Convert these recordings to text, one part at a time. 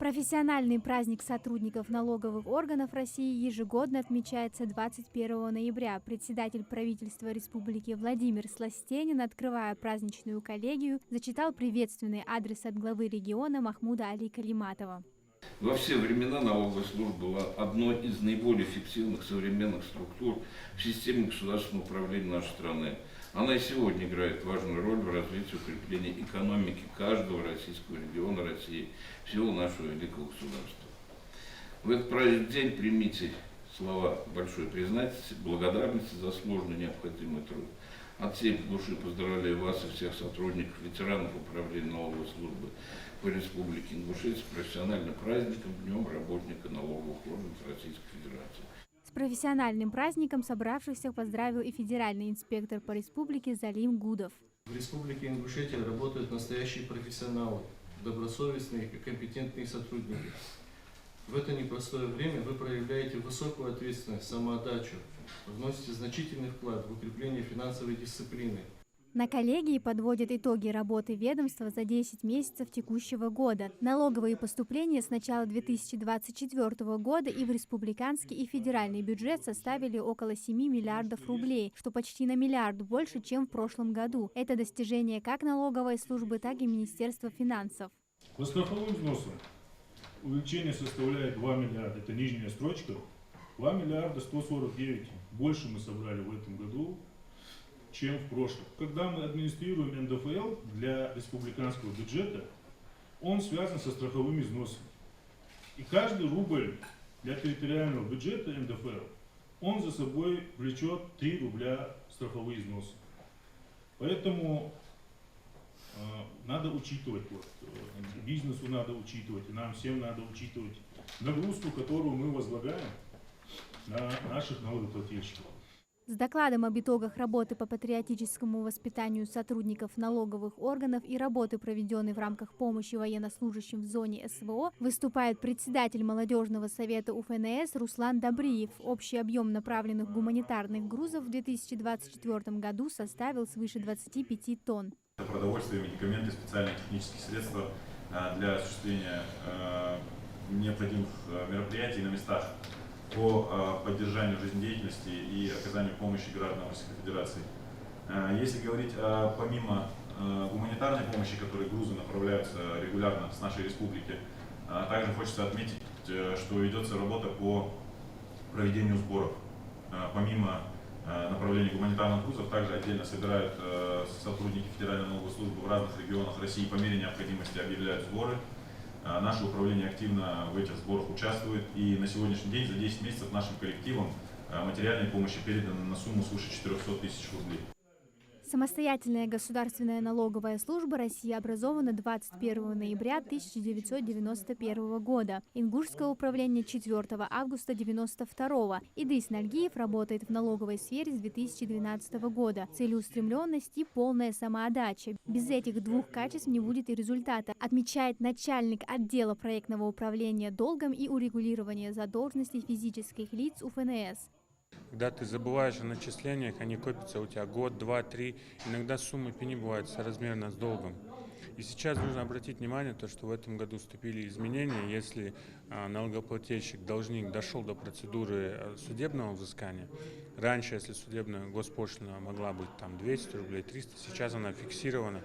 Профессиональный праздник сотрудников налоговых органов России ежегодно отмечается 21 ноября. Председатель правительства Республики Владимир Сластенин, открывая праздничную коллегию, зачитал приветственный адрес от главы региона Махмуда Али Калиматова. Во все времена налоговая служба была одной из наиболее эффективных современных структур в системе государственного управления нашей страны. Она и сегодня играет важную роль в развитии и укреплении экономики каждого российского региона России, всего нашего великого государства. В этот праздничный день примите слова большой признательности, благодарности за сложный необходимый труд. От всей души поздравляю вас и всех сотрудников, ветеранов управления налоговой службы по Республике Ингушетия с профессиональным праздником, Днем работника налоговых органов Российской Федерации. С профессиональным праздником собравшихся поздравил и федеральный инспектор по республике Залим Гудов. В Республике Ингушетия работают настоящие профессионалы, добросовестные и компетентные сотрудники. В это непростое время вы проявляете высокую ответственность, самоотдачу, вносите значительный вклад в укрепление финансовой дисциплины. На коллегии подводят итоги работы ведомства за 10 месяцев текущего года. Налоговые поступления с начала 2024 года и в республиканский и федеральный бюджет составили около 7 миллиардов рублей, что почти на миллиард больше, чем в прошлом году. Это достижение как налоговой службы, так и Министерства финансов. По страховым взносам увеличение составляет 2 миллиарда, это нижняя строчка, 2 миллиарда 149. Больше мы собрали в этом году, чем в прошлом. Когда мы администрируем НДФЛ для республиканского бюджета, он связан со страховыми взносами. И каждый рубль для территориального бюджета НДФЛ, он за собой влечет 3 рубля страховые взносы. Поэтому надо учитывать, бизнесу надо учитывать, и нам всем надо учитывать нагрузку, которую мы возлагаем на наших налогоплательщиков. С докладом об итогах работы по патриотическому воспитанию сотрудников налоговых органов и работы, проведенной в рамках помощи военнослужащим в зоне СВО, выступает председатель молодежного совета УФНС Руслан Добриев. Общий объем направленных гуманитарных грузов в 2024 году составил свыше 25 тонн. Продовольствие, медикаменты, специальные технические средства для осуществления необходимых мероприятий на местах по поддержанию жизнедеятельности и оказанию помощи гражданам Российской Федерации. Если говорить помимо гуманитарной помощи, которые грузы направляются регулярно с нашей республики, также хочется отметить, что ведется работа по проведению сборов. Помимо направления гуманитарных грузов, также отдельно собирают сотрудники Федеральной налоговой службы в разных регионах России, по мере необходимости объявляют сборы. Наше управление активно в этих сборах участвует, и на сегодняшний день за 10 месяцев нашим коллективам материальной помощи передано на сумму свыше 400 тысяч рублей. Самостоятельная государственная налоговая служба России образована 21 ноября 1991 года. Ингушское управление 4 августа 1992. Идрис Нальгиев работает в налоговой сфере с 2012 года. Целеустремленность и полная самоотдача. Без этих двух качеств не будет и результата, отмечает начальник отдела проектного управления долгом и урегулирования задолженностей физических лиц УФНС. Когда ты забываешь о начислениях, они копятся у тебя год, два, три. Иногда суммы пени бывают соразмерно с долгом. И сейчас нужно обратить внимание, то, что в этом году вступили изменения. Если налогоплательщик, должник дошел до процедуры судебного взыскания, раньше, если судебная госпошлина могла быть там 200 рублей, 300, сейчас она фиксирована,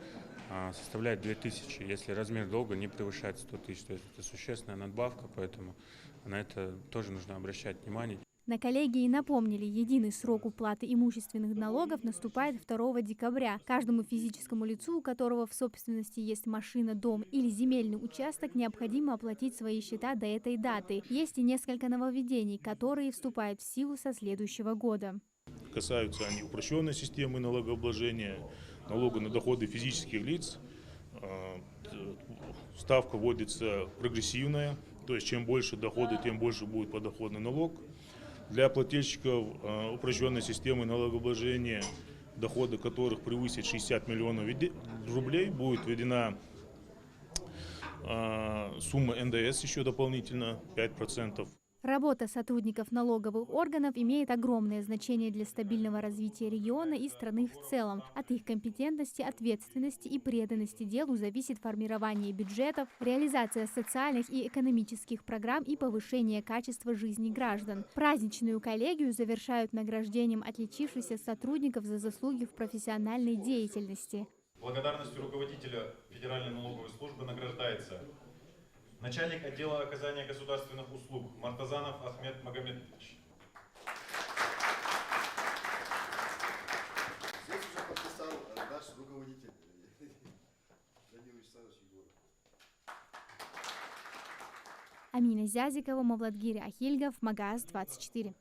составляет 2000, если размер долга не превышает 100 тысяч. То есть это существенная надбавка, поэтому на это тоже нужно обращать внимание. На коллегии напомнили, единый срок уплаты имущественных налогов наступает 2 декабря. Каждому физическому лицу, у которого в собственности есть машина, дом или земельный участок, необходимо оплатить свои счета до этой даты. Есть и несколько нововведений, которые вступают в силу со следующего года. Касаются они упрощенной системы налогообложения, налога на доходы физических лиц. Ставка вводится прогрессивная, то есть чем больше доходы, тем больше будет подоходный налог. Для плательщиков упрощенной системы налогообложения, доходы которых превысят 60 миллионов рублей, будет введена сумма НДС еще дополнительно 5%. Работа сотрудников налоговых органов имеет огромное значение для стабильного развития региона и страны в целом. От их компетентности, ответственности и преданности делу зависит формирование бюджетов, реализация социальных и экономических программ и повышение качества жизни граждан. Праздничную коллегию завершают награждением отличившихся сотрудников за заслуги в профессиональной деятельности. Благодарностью руководителя Федеральной налоговой службы награждается начальник отдела оказания государственных услуг Мартазанов Ахмед Магомедович. Здесь уже подписал наш руководитель Данил Вячеславович Егоров. Амина Зязикова, Мавладгири Ахильгов, Магаз 24.